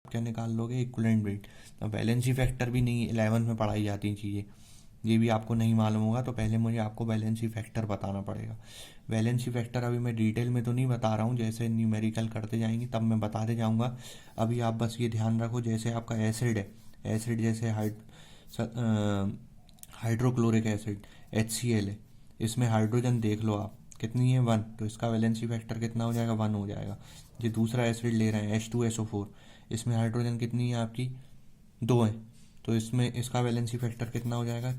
क्या निकाल लोगे, इक्विवेलेंट वेट। तो वैलेंसी फैक्टर भी नहीं 11 में पढ़ाई जाती चीज़ें, ये भी आपको नहीं मालूम होगा, तो पहले मुझे आपको वैलेंसी फैक्टर बताना पड़ेगा। वैलेंसी फैक्टर अभी मैं डिटेल में तो नहीं बता रहा हूँ, जैसे न्यूमेरिकल करते जाएंगे तब मैं बताते जाऊँगा। अभी आप बस ये ध्यान रखो, जैसे आपका एसिड है, एसिड जैसे हाइड्रोक्लोरिक एसिड HCl है, इसमें हाइड्रोजन देख लो आप कितनी है, 1, तो इसका वैलेंसी फैक्टर कितना हो जाएगा, 1 हो जाएगा। जो दूसरा एसिड ले रहे हैं H2SO4, इसमें हाइड्रोजन कितनी है आपकी, 2 है, तो इसमें इसका वैलेंसी फैक्टर कितना हो जाएगा,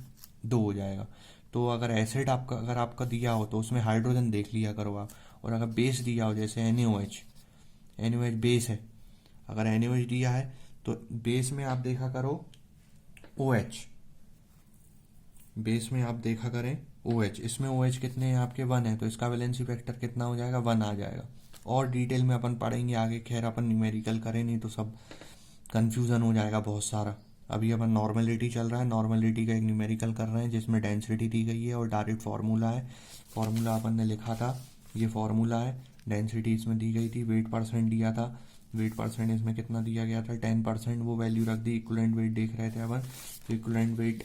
2 हो जाएगा। तो अगर एसिड आपका अगर आपका दिया हो तो उसमें हाइड्रोजन देख लिया करो आप, और अगर बेस दिया हो जैसे NaOH बेस है, अगर NaOH दिया है तो बेस में आप देखा करो OH, बेस में आप देखा करें OH, इसमें OH कितने हैं आपके, 1 है, तो इसका वैलेंसी फैक्टर कितना हो जाएगा, 1 आ जाएगा। और डिटेल में अपन पढ़ेंगे आगे, खैर अपन न्यूमेरिकल करें नहीं तो सब कन्फ्यूज़न हो जाएगा बहुत सारा। अभी अपन नॉर्मेलिटी चल रहा है, नॉर्मेलिटी का एक न्यूमेरिकल कर रहे हैं जिसमें डेंसिटी दी गई है और डायरेक्ट फार्मूला है, फार्मूला अपन ने लिखा था, ये फार्मूला है। डेंसिटी इसमें दी गई थी, वेट परसेंट दिया था, वेट परसेंट इसमें कितना दिया गया था, 10%, वो वैल्यू रख दी। इक्विवेलेंट वेट देख रहे थे अपन, तो इक्विवेलेंट वेट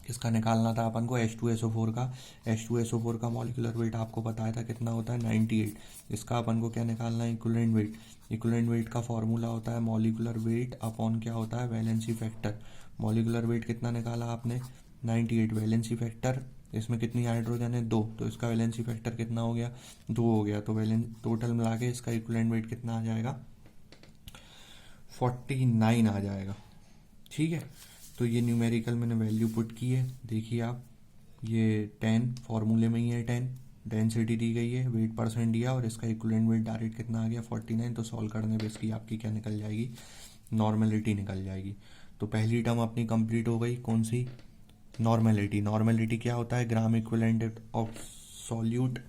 इसका निकालना था अपन को H2SO4 का। H2SO4 का मॉलिक्यूलर वेट आपको बताया था कितना होता है, 98। इसका अपन को क्या निकालना है, इक्विवेलेंट वेट। इक्विवेलेंट वेट का फॉर्मूला होता है मॉलिक्यूलर वेट अपॉन क्या होता है, वैलेंसी फैक्टर। मॉलिक्यूलर वेट कितना निकाला आपने, 98। वैलेंसी फैक्टर इसमें कितनी हाइड्रोजन है, 2, तो इसका वैलेंसी फैक्टर कितना हो गया, 2 हो गया। तो वैलेंस टोटल मिला के इसका इक्विवेलेंट वेट कितना आ जाएगा, 49 आ जाएगा। ठीक है, तो ये न्यूमेरिकल मैंने वैल्यू पुट की है, देखिए आप, ये 10 फॉर्मूले में ही है, 10 डेंसिटी दी गई है, वेट परसेंट दिया, और इसका इक्विवेलेंट वेट डायरेक्ट कितना आ गया, 49। तो सॉल्व करने पे इसकी आपकी क्या निकल जाएगी, नॉर्मेलिटी निकल जाएगी। तो पहली टर्म अपनी कंप्लीट हो गई, कौन सी, नॉर्मेलिटी। नॉर्मेलिटी क्या होता है, gram equivalent of solute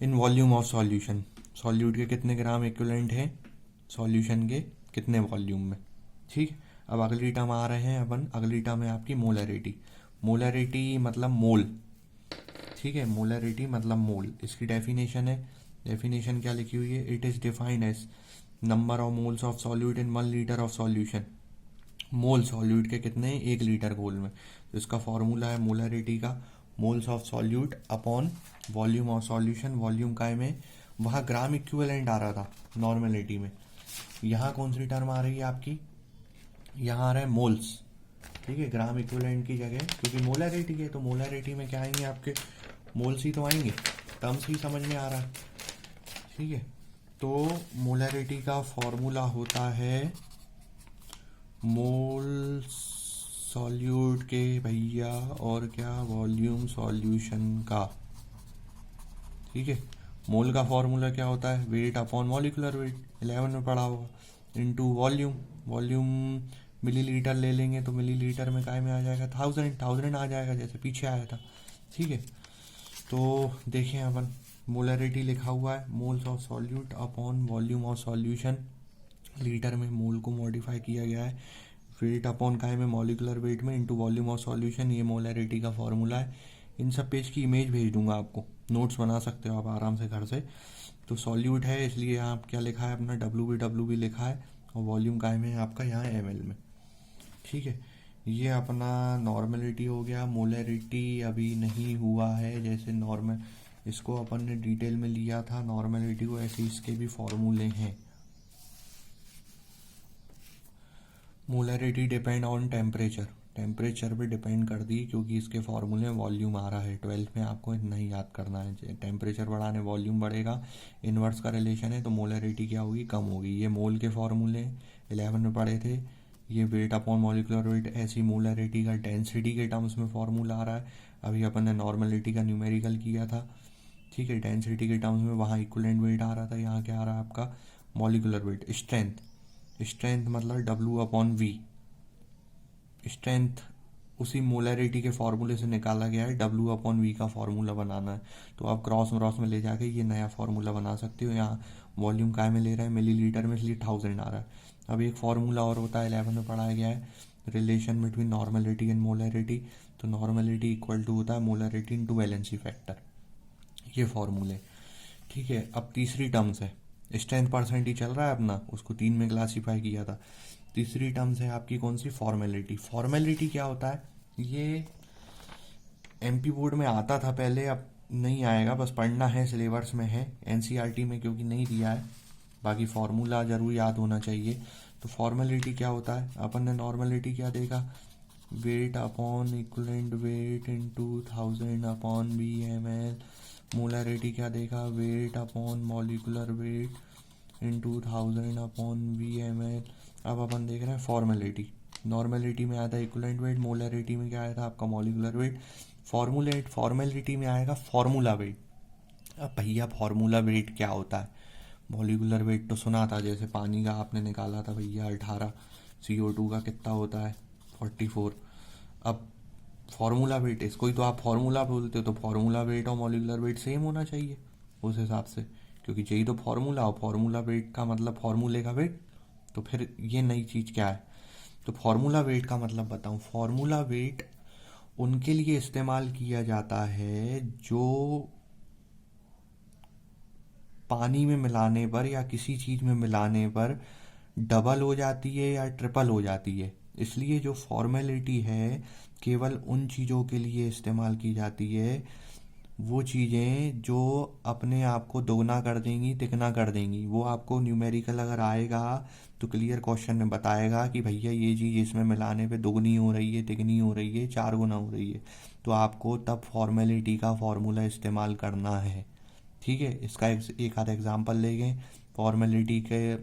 in volume of solution. Solute के कितने ग्राम इक्विवेलेंट है, सॉल्यूशन के कितने वॉल्यूम में। ठीक, अब अगली टर्म आ रहे हैं अपन, अगली टर्म है आपकी मोलरिटी। मोलरिटी मतलब मोल, ठीक है, मोलरिटी मतलब मोल। इसकी डेफिनेशन है, डेफिनेशन क्या लिखी हुई है, it is defined as number of moles of solute in 1 litre of solution. Mole solute के कितने हैं, 1 लीटर घोल में। तो इसका फॉर्मूला है मोलरिटी का, moles of solute upon volume of solution. Volume का में वहाँ ग्राम इक्विवेलेंट आ रहा था नॉर्मेलिटी में, यहाँ कौन सी टर्म आ रही है आपकी, यहाँ आ रहा है मोल्स। ठीक है, ग्राम इक्विवेलेंट की जगह, क्योंकि मोलरिटी है तो मोलरिटी में क्या आएंगे आपके, मोल्स ही तो आएंगे, टर्म्स ही समझ में आ रहा है। ठीक है, तो मोलरिटी का फॉर्मूला होता है मोल सॉल्यूट के भैया, और क्या, वॉल्यूम सॉल्यूशन का। ठीक है, मोल का फॉर्मूला क्या होता है, वेट अपॉन मॉलिक्यूलर वेट, 11 में पढ़ा होगा, इनटू वॉल्यूम। वॉल्यूम मिलीलीटर ले लेंगे तो मिलीलीटर में काय में आ जाएगा, 1000 आ जाएगा, जैसे पीछे आया था। ठीक है, तो देखें अपन, मोलरिटी लिखा हुआ है moles of solute upon volume of solution, litre में मोल को मॉडिफाई किया गया है, वेट अपॉन काय में, मॉलिक्यूलर वेट में, इनटू वॉल्यूम ऑफ सॉल्यूशन। ये मोलरिटी का फॉर्मूला है। इन सब पेज की इमेज भेज दूंगा आपको, नोट्स बना सकते हो आप आराम से घर से। तो सॉल्यूट है इसलिए यहाँ क्या लिखा है अपना, WB लिखा है, और वॉल्यूम काय में है आपका यहाँ ml में। ठीक है, ये अपना नॉर्मेलिटी हो गया। मोलरिटी अभी नहीं हुआ है, जैसे नॉर्मल इसको अपन ने डिटेल में लिया था नॉर्मेलिटी को, ऐसे इसके भी फॉर्मूले हैं। Molarity depend on temperature, temperature पे डिपेंड कर दी, क्योंकि इसके फॉर्मूले में वॉल्यूम आ रहा है। 12th में आपको नहीं याद करना है, टेम्परेचर बढ़ाने वॉल्यूम बढ़ेगा, इन्वर्स का रिलेशन है, तो मोलरिटी क्या होगी, कम होगी। ये मोल के फॉर्मूले 11 में पढ़े थे। ये वेट अपॉन मॉलिक्यूलर वेट, ऐसी मोलरिटी का डेंसिटी के टर्म्स में फॉर्मूला आ रहा है। अभी अपन ने नॉर्मेलिटी का न्यूमेरिकल किया था। ठीक है, डेंसिटी के टर्म्स में वहाँ इक्विवेलेंट वेट आ रहा था, यहाँ क्या आ रहा है आपका, मॉलिक्यूलर वेट। स्ट्रेंथ, स्ट्रेंथ मतलब W/V, स्ट्रेंथ उसी मोलरिटी के फॉर्मूले से निकाला गया है, W/V का फॉर्मूला बनाना है। तो आप क्रॉस क्रॉस में ले जाके ये नया फॉर्मूला बना सकते हो। यहाँ वॉल्यूम काय में ले रहे हैं, मिलीलीटर में, इसलिए 1000 आ रहा है। अब एक फॉर्मूला और होता है, 11 में पढ़ाया गया है, relation between normality and molarity. तो नॉर्मेलिटी इक्वल टू होता है मोलरिटी इनटू वैलेंसी फैक्टर, ये फॉर्मूले। ठीक है, अब तीसरी टर्म्स है, स्ट्रेंथ परसेंट ही चल रहा है अपना, उसको 3 में क्लासीफाई किया था। तीसरी टर्म्स है आपकी कौन सी, फॉर्मेलिटी। फॉर्मेलिटी क्या होता है, ये एमपी बोर्ड में आता था पहले, अब नहीं आएगा, बस पढ़ना है, सिलेबस में है, एनसीईआरटी में क्योंकि नहीं दिया है, बाकी फार्मूला जरूर याद होना चाहिए। तो फॉर्मेलिटी क्या होता है, अपन ने नॉर्मलिटी क्या देखा, weight upon equivalent weight into 1000 upon BML। Molarity क्या देखा, wait upon molecular weight into 1000 upon BML। अब अपन देख रहे हैं फॉर्मेलिटी। नॉर्मेलिटी में आया था इक्वलेंट वेट, मोलरिटी में क्या आया था आपका मॉलिकुलर वेट, फॉर्मेलिटी में आएगा फार्मूला वेट। अब भैया फार्मूला वेट क्या होता है, मॉलिकुलर वेट तो सुना था, जैसे पानी का आपने निकाला था भैया 18, CO2 का कितना होता है 44। अब फार्मूला वेट, इसको ही तो आप फार्मूला बोलते हो, तो फार्मूला वेट और मॉलिकुलर वेट सेम होना चाहिए उस हिसाब से, क्योंकि यही तो फार्मूला, और फार्मूला वेट का मतलब फार्मूले का वेट। तो फिर ये नई चीज़ क्या है, तो फार्मूला वेट का मतलब बताऊं, फार्मूला वेट उनके लिए इस्तेमाल किया जाता है जो पानी में मिलाने पर या किसी चीज़ में मिलाने पर डबल हो जाती है या ट्रिपल हो जाती है। इसलिए जो फॉर्मेलिटी है केवल उन चीज़ों के लिए इस्तेमाल की जाती है, वो चीज़ें जो अपने आप को दोगुना कर देंगी, तिगना कर देंगी। वो आपको न्यूमेरिकल अगर आएगा तो क्लियर क्वेश्चन में बताएगा कि भैया ये चीज़ इसमें मिलाने पे दुगनी हो रही है, तिगनी हो रही है, 4 गुना हो रही है, तो आपको तब फॉर्मेलिटी का फॉर्मूला इस्तेमाल करना है। ठीक है, इसका एक आधा एग्जांपल ले गए फॉर्मेलिटी के।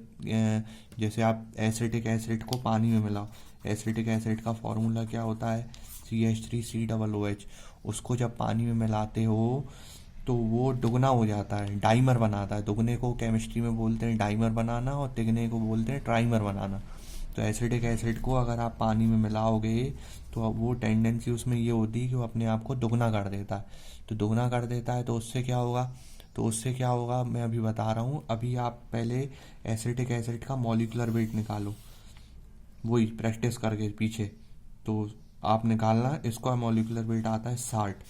जैसे आप एसिटिक एसिड को पानी में मिलाओ, एसिटिक एसिड का फॉर्मूला क्या होता है, CH3COOH। उसको जब पानी में मिलाते हो तो वो दुगना हो जाता है, डाइमर बनाता है। दुगने को केमिस्ट्री में बोलते हैं डाइमर बनाना, और तिगने को बोलते हैं ट्राइमर बनाना। तो एसिडिक एसिड को अगर आप पानी में मिलाओगे तो अब वो टेंडेंसी उसमें ये होती है कि वो अपने आप को दुगना कर देता है। तो दुगना कर देता है तो उससे क्या होगा, मैं अभी बता रहा हूँ। अभी आप पहले एसिटिक एसिड का मॉलिक्यूलर वेट निकालो, वही प्रैक्टिस करके पीछे, तो आप निकालना, इसका मॉलिक्यूलर वेट आता है 60।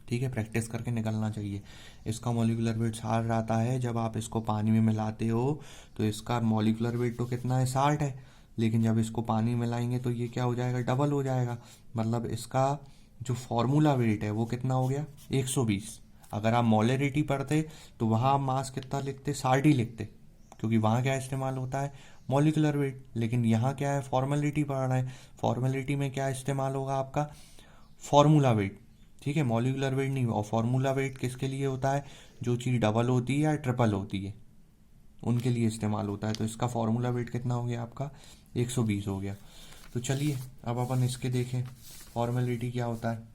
ठीक है, प्रैक्टिस करके निकलना चाहिए। इसका मॉलिक्यूलर वेट 60 आता है। जब आप इसको पानी में मिलाते हो तो इसका मॉलिक्यूलर वेट तो कितना है, 60 है, लेकिन जब इसको पानी में मिलाएंगे तो ये क्या हो जाएगा, डबल हो जाएगा। मतलब इसका जो फॉर्मूला वेट है वो कितना हो गया, 120। अगर आप मोलरिटी पढ़ते तो वहाँ आप मास कितना लिखते, 60 ही लिखते, क्योंकि वहाँ क्या इस्तेमाल होता है, मॉलिक्यूलर वेट। लेकिन यहाँ क्या है, फॉर्मेलिटी पढ़ रहे हैं, फॉर्मेलिटी में क्या इस्तेमाल होगा आपका, फॉर्मूला वेट। ठीक है, मॉलिक्यूलर वेट नहीं। और फॉर्मूला वेट किसके लिए होता है, जो चीज़ डबल होती है या ट्रिपल होती है उनके लिए इस्तेमाल होता है। तो इसका फॉर्मूला वेट कितना हो गया आपका, 120 हो गया। तो चलिए अब अपन इसके देखें, फॉर्मेलिटी क्या होता है।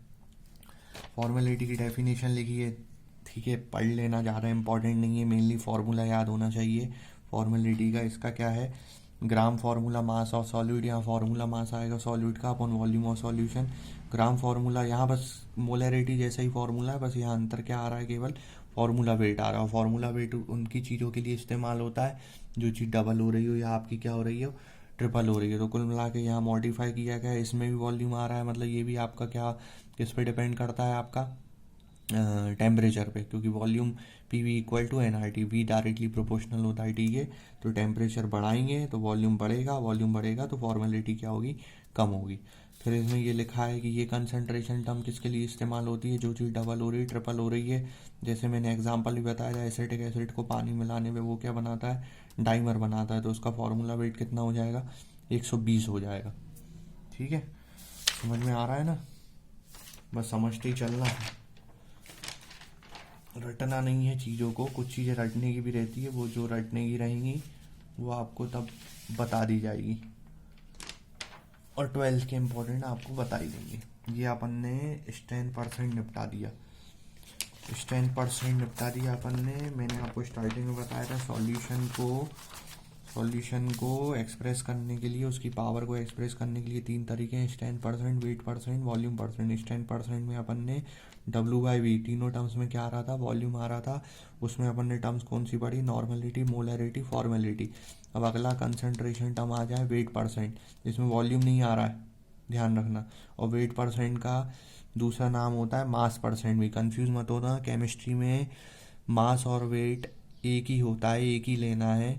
फॉर्मेलिटी की डेफिनेशन लिखिए, ठीक है, पढ़ लेना, ज़्यादा इंपॉर्टेंट नहीं है, मेनली फार्मूला याद होना चाहिए फॉर्मेलिटी का। इसका क्या है, ग्राम फार्मूला मास ऑफ सॉल्यूट, यहाँ फार्मूला मास आएगा सॉल्यूट का upon volume of solution. Gram formula यहाँ बस मोलरिटी जैसा ही फार्मूला है, बस यहाँ अंतर क्या आ रहा है, केवल फार्मूला वेट आ रहा है। फार्मूला वेट उनकी चीज़ों के लिए इस्तेमाल होता है जो चीज़ डबल हो रही हो या आपकी क्या हो रही हो, ट्रिपल हो रही है। तो कुल मिला के यहाँ मॉडिफाई किया गया है, इसमें भी वॉल्यूम आ रहा है, मतलब ये भी आपका क्या, किस पे डिपेंड करता है, आपका टेम्परेचर पे, क्योंकि volume PV equal to NRT, V directly proportional होता है। ठीक है, तो टेम्परेचर बढ़ाएंगे तो वॉल्यूम बढ़ेगा, वॉल्यूम बढ़ेगा तो फॉर्मेलिटी क्या होगी, कम होगी। फिर इसमें ये लिखा है कि ये कंसंट्रेशन टर्म किसके लिए इस्तेमाल होती है, जो चीज़ डबल हो रही है, ट्रिपल हो रही है। जैसे मैंने एग्जांपल भी बताया था, एसिटिक एसिड को पानी मिलाने में वो क्या बनाता है, डाइमर बनाता है, तो उसका फॉर्मूला वेट कितना हो जाएगा, 120 हो जाएगा। ठीक है, समझ में आ रहा है ना, बस समझते ही चलना है, रटना नहीं है चीज़ों को। कुछ चीज़ें रटने की भी रहती है, वो जो रटने की रहेंगी वो आपको तब बता दी जाएगी, और 12th के इम्पोर्टेंट आपको बता ही देंगे। ये अपन ने स्ट्रेंथ परसेंट निपटा दिया, अपन ने। मैंने आपको स्टार्टिंग में बताया था सॉल्यूशन को एक्सप्रेस करने के लिए, उसकी पावर को एक्सप्रेस करने के लिए 3 तरीके हैं, strength percent, wait percent, volume percent. Strength percent में अपन ने W/V, तीनों टर्म्स में क्या आ रहा था, वॉल्यूम आ रहा था। उसमें अपन ने टर्म्स कौन सी पढ़ी, नॉर्मेलिटी, मोलरिटी, फॉर्मेलिटी। अब अगला कंसंट्रेशन टर्म आ जाए, वेट परसेंट, जिसमें वॉल्यूम नहीं आ रहा है, ध्यान रखना। और वेट परसेंट का दूसरा नाम होता है मास परसेंट भी, कंफ्यूज मत होना। केमिस्ट्री में मास और वेट एक ही होता है, एक ही लेना है,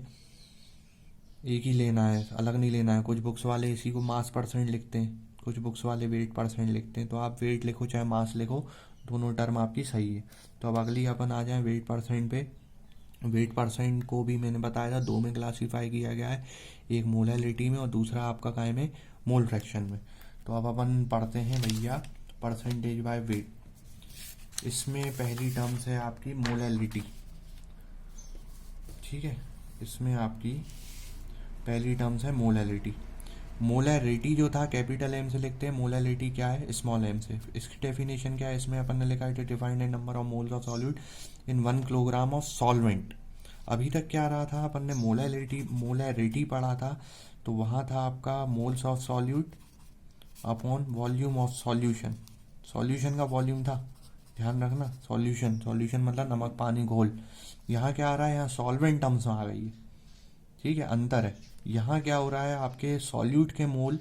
एक ही लेना है, अलग नहीं लेना है। कुछ बुक्स वाले इसी को मास परसेंट लिखते हैं, कुछ बुक्स वाले वेट परसेंट लिखते हैं। तो आप वेट लिखो चाहे मास लिखो, दोनों टर्म आपकी सही है। तो अब अगली अपन आ जाए वेट परसेंट पे। वेट परसेंट को भी मैंने बताया था, दो में क्लासीफाई किया गया है, एक मोलैलिटी में और दूसरा आपका काय में, मोल फ्रैक्शन में। तो अब अपन पढ़ते हैं भैया परसेंटेज बाय वेट। इसमें पहली टर्म्स है आपकी मोलैलिटी, ठीक है। इसमें आपकी पहली टर्म्स है मोलैलिटी। मोलैरिटी जो था कैपिटल एम से लिखते हैं, मोलैलिटी क्या है स्मॉल एम से। इसकी डेफिनेशन क्या है, इसमें अपन ने लिखा है defined A number of moles of solute in 1 kilogram of solvent. अभी तक क्या रहा था, अपन ने मोलैरिटी पढ़ा था, तो वहाँ था आपका moles of solute upon volume of solution. Solution का वॉल्यूम था, ध्यान रखना, सॉल्यूशन मतलब नमक पानी घोल। यहाँ क्या आ रहा है, यहाँ सॉल्वेंट टर्म्स आ गई है, ठीक है, अंतर है। यहाँ क्या हो रहा है, आपके सॉल्यूट के मोल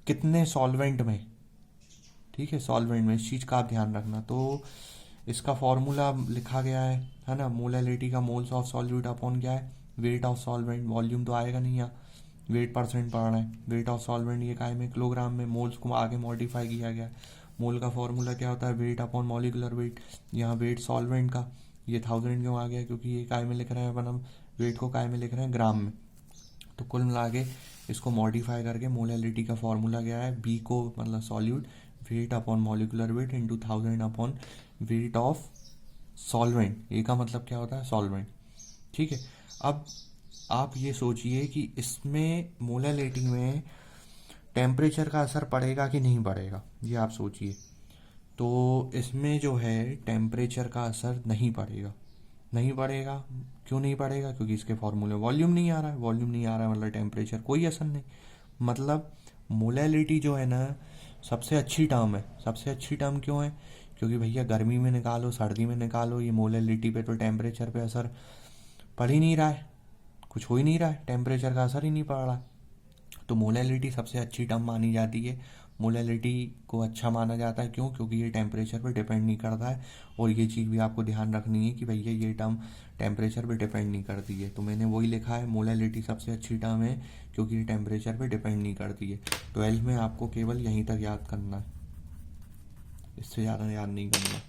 कितने सॉल्वेंट में, ठीक है, सॉल्वेंट में, इस चीज़ का आप ध्यान रखना। तो इसका फॉर्मूला लिखा गया है ना, मोलैलिटी का मोल्स ऑफ सॉल्यूट अपॉन क्या है, वेट ऑफ सॉल्वेंट। वॉल्यूम तो आएगा नहीं यहाँ, वेट परसेंट पढ़ रहे हैं, वेट ऑफ सॉल्वेंट ये काय में, किलोग्राम में। मोल्स को आगे मॉडिफाई किया गया, मोल का फॉर्मूला क्या होता है, वेट अपॉन मॉलिकुलर वेट। यहाँ वेट सॉल्वेंट का ये 1000 क्यों आ गया, क्योंकि ये काय में लिख रहे हैं अपन, हम वेट को काय में लिख रहे हैं, ग्राम में। तो कुल मिला के इसको मॉडिफाई करके मोलैलिटी का फॉर्मूला क्या है, बी को मतलब solute, weight upon molecular weight into 1000 upon weight of solvent. A का मतलब क्या होता है, सॉल्वेंट, ठीक है। अब आप ये सोचिए कि इसमें मोलैलिटी में टेम्परेचर का असर पड़ेगा कि नहीं पड़ेगा, ये आप सोचिए। तो इसमें जो है टेम्परेचर का असर नहीं पड़ेगा, नहीं पड़ेगा। क्यों नहीं पड़ेगा, क्योंकि इसके फॉर्मूले वॉल्यूम नहीं आ रहा है, वॉल्यूम नहीं आ रहा है मतलब टेम्परेचर कोई असर नहीं। मतलब मोलैलिटी जो है ना सबसे अच्छी टर्म है। सबसे अच्छी टर्म क्यों है, क्योंकि भैया गर्मी में निकालो सर्दी में निकालो, ये मोलैलिटी पे तो टेम्परेचर पे असर पड़ ही नहीं रहा है, कुछ हो ही नहीं रहा है, टेम्परेचर का असर ही नहीं पड़ रहा है। तो मोलैलिटी सबसे अच्छी टर्म मानी जाती है। मोलैलिटी को अच्छा माना जाता है, क्यों, क्योंकि ये टेम्परेचर पर डिपेंड नहीं करता है। और ये चीज़ भी आपको ध्यान रखनी है कि भैया ये टर्म टेम्परेचर पर डिपेंड नहीं करती है। तो मैंने वही लिखा है, मोलैलिटी सबसे अच्छी टर्म है क्योंकि ये टेम्परेचर पर डिपेंड नहीं करती है। 12 में आपको केवल यहीं तक याद करना है, इससे ज़्यादा याद नहीं करना,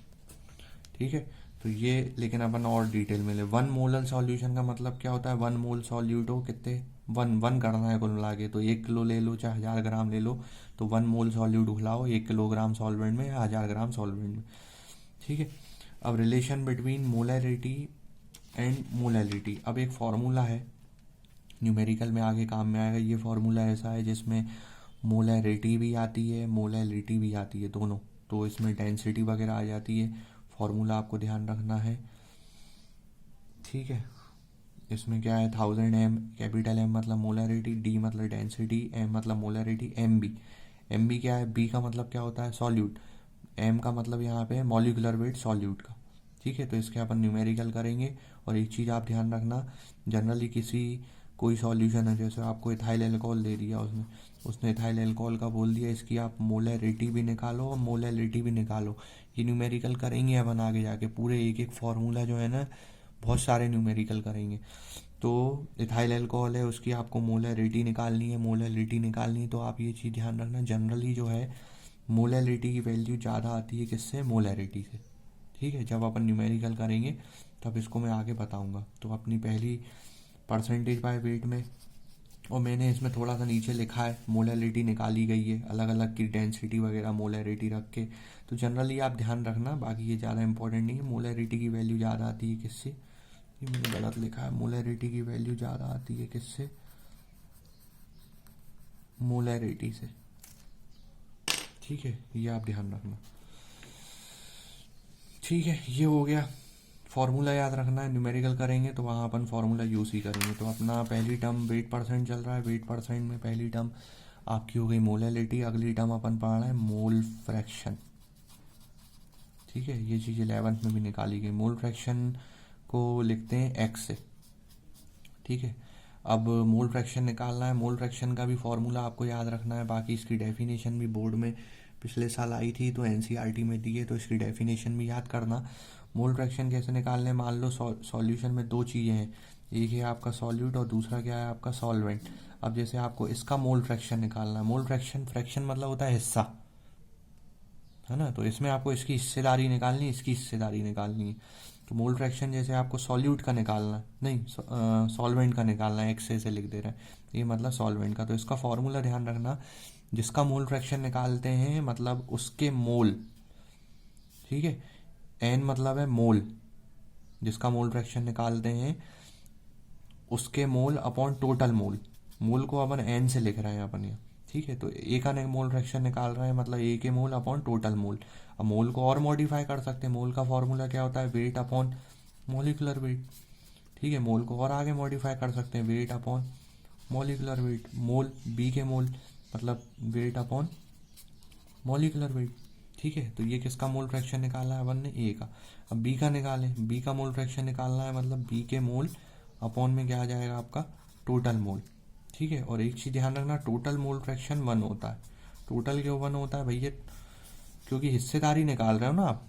ठीक है। तो ये लेकिन अपन और डिटेल में ले। 1 मोलर सॉल्यूशन का मतलब क्या होता है, 1 मोल सॉल्यूट हो कितने, वन करना है कुल मिला के। तो 1 किलो ले लो चाहे 1000 ग्राम ले लो, तो 1 मोल सॉल्यूट घुलाओ 1 किलोग्राम सॉल्वेंट में या 1000 ग्राम सॉल्वेंट में, ठीक है। अब relation between molarity and molality. अब एक फार्मूला है, न्यूमेरिकल में आगे काम में आएगा। ये फार्मूला ऐसा है जिसमें मोलैरिटी भी आती है, मोलैलिटी भी आती है, दोनों। तो इसमें डेंसिटी वगैरह आ जाती है, फार्मूला आपको ध्यान रखना है, ठीक है। इसमें क्या है, 1000 एम, कैपिटल एम मतलब मोलैरिटी, डी मतलब डेंसिटी, एम मतलब molarity, m b. M b क्या है, बी का मतलब क्या होता है, सॉल्यूट, एम का मतलब यहाँ पे मॉलिकुलर वेट सॉल्यूट का, ठीक है। तो इसके अपन न्यूमेरिकल करेंगे। और एक चीज़ आप ध्यान रखना, जनरली किसी कोई सॉल्यूशन है, जैसे आपको इथाइल एल्कोहल दे दिया उसने, उसने इथाइल एल्कोहल का बोल दिया, इसकी आप मोलैरिटी भी निकालो और मोलैलिटी भी निकालो। ये न्यूमेरिकल करेंगे अपन आगे जाके, पूरे एक एक फार्मूला जो है ना बहुत सारे न्यूमेरिकल करेंगे। तो इथाइल एल्कोहल है, उसकी आपको मोलैरिटी निकालनी है, मोलैलिटी निकालनी है। तो आप ये चीज़ ध्यान रखना, जनरली जो है मोलैलिटी की वैल्यू ज़्यादा आती है किससे, मोलैरिटी से, ठीक है। जब अपन न्यूमेरिकल करेंगे तब इसको मैं आगे बताऊंगा। तो अपनी पहली परसेंटेज बाय वेट में, और मैंने इसमें थोड़ा सा नीचे लिखा है मोलैलिटी निकाली गई है, अलग अलग की डेंसिटी वगैरह मोलैरिटी रख के। तो जनरली आप ध्यान रखना, बाकी ये ज़्यादा इंपॉर्टेंट नहीं है। मोलैरिटी की वैल्यू ज़्यादा आती है किससे, ये मैंने गलत लिखा है, मोलैरिटी की वैल्यू ज़्यादा आती है किससे, मोलैरिटी से, ठीक है। ये आप ध्यान रखना, ठीक है। ये हो गया, फार्मूला याद रखना है, न्यूमेरिकल करेंगे तो वहाँ अपन फार्मूला यूज़ ही करेंगे। तो अपना पहली टर्म वेट परसेंट चल रहा है, वेट परसेंट में पहली टर्म आपकी हो गई मोलैलिटी, अगली टर्म अपन पढ़ रहे हैं मोल फ्रैक्शन, ठीक है। ये चीज़ 11th में भी निकाली गई। मोल फ्रैक्शन को लिखते हैं एक्स से, ठीक है। अब मोल फ्रैक्शन निकालना है, मोल फ्रैक्शन का भी फार्मूला आपको याद रखना है। बाकी इसकी डेफिनेशन भी बोर्ड में पिछले साल आई थी, तो एनसीईआरटी में दी है, तो इसकी डेफिनेशन भी याद करना। मोल फ्रैक्शन कैसे निकालने हैं, मान लो सॉल्यूशन में दो चीज़ें हैं, एक है आपका सॉल्यूट और दूसरा क्या है आपका सॉल्वेंट। अब जैसे आपको इसका मोल फ्रैक्शन निकालना है, मोल फ्रैक्शन फ्रैक्शन मतलब होता है हिस्सा, है ना, तो इसमें आपको इसकी हिस्सेदारी निकालनी है, इसकी हिस्सेदारी निकालनी है। तो मोल फ्रैक्शन जैसे आपको सॉल्यूट का निकालना है, नहीं सॉल्वेंट का निकालना है, एक्स से लिख दे रहे हैं, ये मतलब सॉल्वेंट का। तो इसका फॉर्मूला ध्यान रखना, जिसका मोल फ्रैक्शन निकालते हैं मतलब उसके मोल, ठीक है, एन मतलब है मोल, जिसका मोल फ्रैक्शन निकालते हैं उसके मोल अपॉन टोटल मोल, मोल को अपन एन से लिख रहे हैं अपन यहाँ, ठीक है। तो ए का मोल फ्रैक्शन निकाल रहे हैं मतलब ए के मोल अपॉन टोटल मोल। अब मोल को और मॉडिफाई कर सकते हैं, मोल का फॉर्मूला क्या होता है, वेट अपॉन मॉलिकुलर वेट, ठीक है। मोल को और आगे मॉडिफाई कर सकते हैं, वेट अपॉन मॉलिकुलर वेट, मोल बी के मोल मतलब वेट अपॉन मॉलिकुलर वेट, ठीक है। तो ये किसका मोल फ्रैक्शन निकालना है अपन ने, ए का। अब बी का निकालें, बी का मोल फ्रैक्शन निकालना है मतलब बी के मोल अपॉन में क्या आ जाएगा आपका टोटल मोल, ठीक है। और एक चीज़ ध्यान रखना, टोटल मोल फ्रैक्शन 1 होता है। टोटल क्यों 1 होता है भैया, क्योंकि हिस्सेदारी निकाल रहे हो ना आप,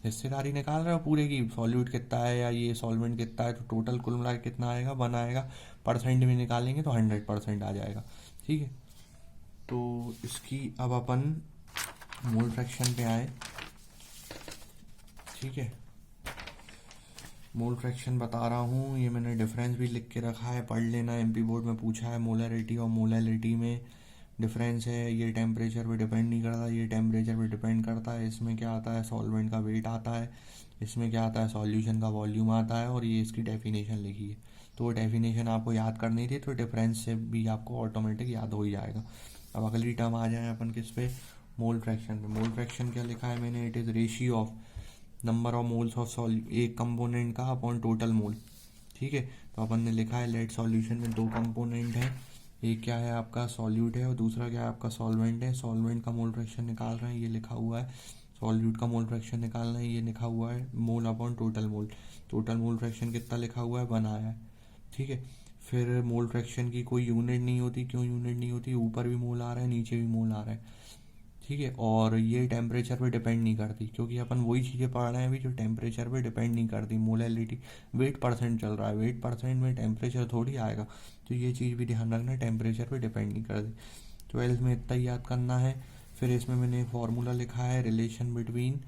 हिस्सेदारी निकाल रहे हो पूरे की, सॉल्यूट कितना है या ये सॉल्वेंट कितना है, तो टोटल कुल मिला के कितना आएगा 1 आएगा। परसेंट में निकालेंगे तो 100% आ जाएगा, ठीक है। तो इसकी अब अपन मोल फ्रैक्शन पे आए, ठीक है। मोल फ्रैक्शन बता रहा हूँ, ये मैंने डिफरेंस भी लिख के रखा है, पढ़ लेना, एमपी बोर्ड में पूछा है। मोलरिटी और मोलैलिटी में डिफरेंस है, ये टेम्परेचर पे डिपेंड नहीं करता, ये टेम्परेचर पे डिपेंड करता है। इसमें क्या आता है, सॉल्वेंट का वेट आता है, इसमें क्या आता है, सॉल्यूशन का वॉल्यूम आता है, और ये इसकी डेफिनेशन लिखी है। तो वो डेफिनेशन आपको याद करनी थी, तो डिफरेंस से भी आपको ऑटोमेटिक याद हो ही जाएगा। अब अगली टर्म आ जाए अपन किस पे, मोल फ्रैक्शन पे। मोल फ्रैक्शन क्या लिखा है मैंने, it is ratio of number of moles of एक कंपोनेंट का अपॉन टोटल मोल, ठीक है। तो अपन ने लिखा है लेट सॉल्यूशन में दो कंपोनेंट है, एक क्या है आपका सॉल्यूट है और दूसरा क्या है आपका सॉल्वेंट है। सॉल्वेंट का मोल फ्रैक्शन निकाल रहे हैं, ये लिखा हुआ है। सॉल्यूट का मोल फ्रैक्शन निकालना है, ये लिखा हुआ है mole upon total mole. Total mole fraction कितना लिखा हुआ है, 1 आया है, ठीक है। फिर मोल फ्रैक्शन की कोई यूनिट नहीं होती, क्यों यूनिट नहीं होती, ऊपर भी मोल आ रहा है नीचे भी मोल आ रहा है, ठीक है। और ये टेम्परेचर पे डिपेंड नहीं करती, क्योंकि अपन वही चीज़ें पढ़ रहे हैं अभी जो टेम्परेचर पे डिपेंड नहीं करती। मोलैलिटी वेट परसेंट चल रहा है, वेट परसेंट में टेम्परेचर थोड़ी आएगा, तो ये चीज़ भी ध्यान रखना, टेम्परेचर पे डिपेंड नहीं करती। 12th में इतना ही याद करना है। फिर इसमें मैंने एक फार्मूला लिखा है, relation between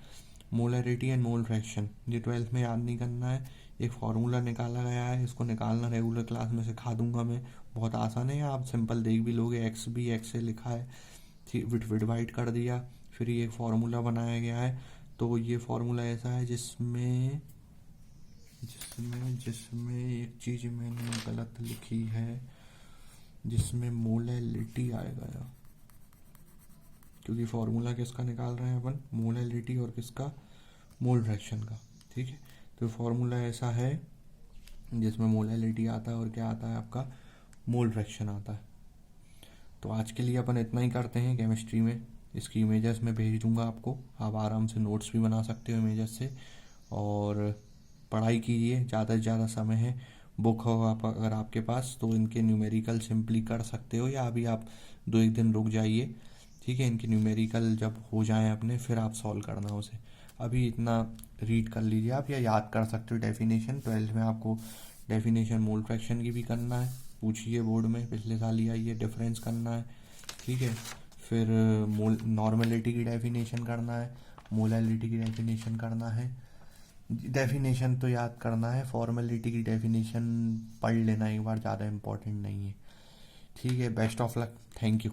molarity and mole fraction, ये 12th में याद नहीं करना है। एक फार्मूला निकाला गया है, इसको निकालना रेगुलर क्लास में सिखा दूंगा मैं, बहुत आसान है, आप सिंपल देख भी लोगे। एक्स भी एक्स से लिखा है, डिवाइड कर दिया, फिर ये एक फार्मूला बनाया गया है। तो ये फार्मूला ऐसा है जिसमें जिसमें जिसमें एक चीज़ मैंने गलत लिखी है, जिसमें मोलैलिटी आएगा यार, क्योंकि फार्मूला किसका निकाल रहे हैं अपन, मोलैलिटी और किसका, मोल फ्रैक्शन का, ठीक है। तो फार्मूला ऐसा है जिसमें मोलैलिटी आता है और क्या आता है आपका, मोल फ्रैक्शन आता है। तो आज के लिए अपन इतना ही करते हैं केमिस्ट्री में। इसकी इमेजेस मैं भेज दूंगा आपको, आप आराम से नोट्स भी बना सकते हो इमेजेस से, और पढ़ाई कीजिए, ज़्यादा से ज़्यादा समय है। बुक हो आप अगर आपके पास तो इनके न्यूमेरिकल सिंपली कर सकते हो, या अभी आप 2-1 दिन रुक जाइए, ठीक है। इनके न्यूमेरिकल जब हो जाएं अपने, फिर आप सॉल्व करना उसे। अभी इतना रीड कर लीजिए आप, या याद कर सकते हो डेफिनेशन। 12th में आपको डेफिनेशन मोल फ्रैक्शन की भी करना है, पूछिए बोर्ड में, पिछले साल ही आई है, डिफरेंस करना है, ठीक है। फिर मोल नॉर्मेलिटी की डेफिनेशन करना है, मोलैलिटी की डेफिनेशन करना है। डेफिनेशन तो याद करना है, फॉर्मेलिटी की डेफिनेशन पढ़ लेना एक बार, ज़्यादा इम्पोर्टेंट नहीं है, ठीक है। Best of luck, thank you.